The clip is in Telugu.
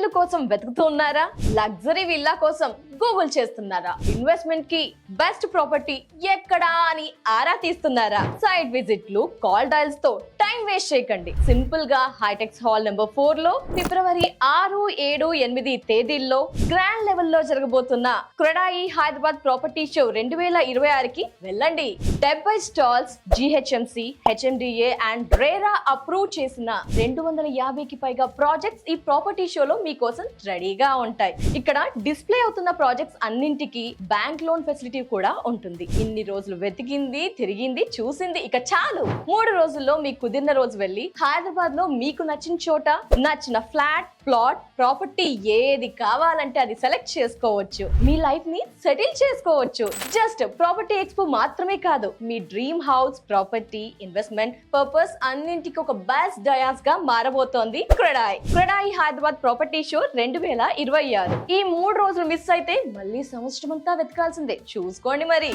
ఇల్లు కోసం వెతుకుతున్నారా? లగ్జరీ విల్లా కోసం గూగుల్ చేస్తున్నారా? ఇన్వెస్ట్మెంట్ కి బెస్ట్ ప్రాపర్టీ ఎక్కడా అని ఆరా తీస్తున్నారా? సైట్ విజిట్లు, కాల్ డయల్స్ తో టైం వేస్ట్ చేయకండి. సింపుల్ గా హైటెక్స్ హాల్ నెంబర్ 4 లో ఫిబ్రవరి 6, 7, 8 తేదీల్లో గ్రాండ్ లెవెల్ లో జరగబోతున్న క్రెడాయి హైదరాబాద్ ప్రాపర్టీ షో 2026కి వెళ్ళండి. 70 stalls, GHMC, HMDA and RERA approve చేసిన 250కి పైగా ప్రాజెక్ట్స్ ఈ ప్రాపర్టీ షోలో మీకోసం రెడీగా ఉంటాయి. ఇక్కడ డిస్ప్లే అవుతున్న ప్రాజెక్ట్స్ అన్నింటికి బ్యాంక్ లోన్ ఫెసిలిటీ కూడా ఉంటుంది. ఇన్ని రోజులు వెతికింది, తిరిగింది, చూసింది ఇక చాలు. 3 రోజుల్లో మీకు కుదిరిన రోజు వెళ్ళి హైదరాబాద్ లో మీకు నచ్చిన చోట నచ్చిన ఫ్లాట్, ప్లాట్, ప్రాపర్టీ ఏది కావాలంటే అది సెలెక్ట్ చేసుకోవచ్చు. మీ లైఫ్ ని సెటిల్ చేసుకోవచ్చు. జస్ట్ ప్రాపర్టీ ఎక్స్పో మాత్రమే కాదు, మీ dream house, property, investment purpose అన్నింటికి ఒక బెస్ట్ డయాస్ గా మారబోతోంది క్రెడాయి హైదరాబాద్ ప్రాపర్టీ షో 2026. ఈ 3 రోజులు మిస్ అయితే మళ్ళీ సంవత్సరం అంతా వెతకాల్సిందే. చూసుకోండి మరి.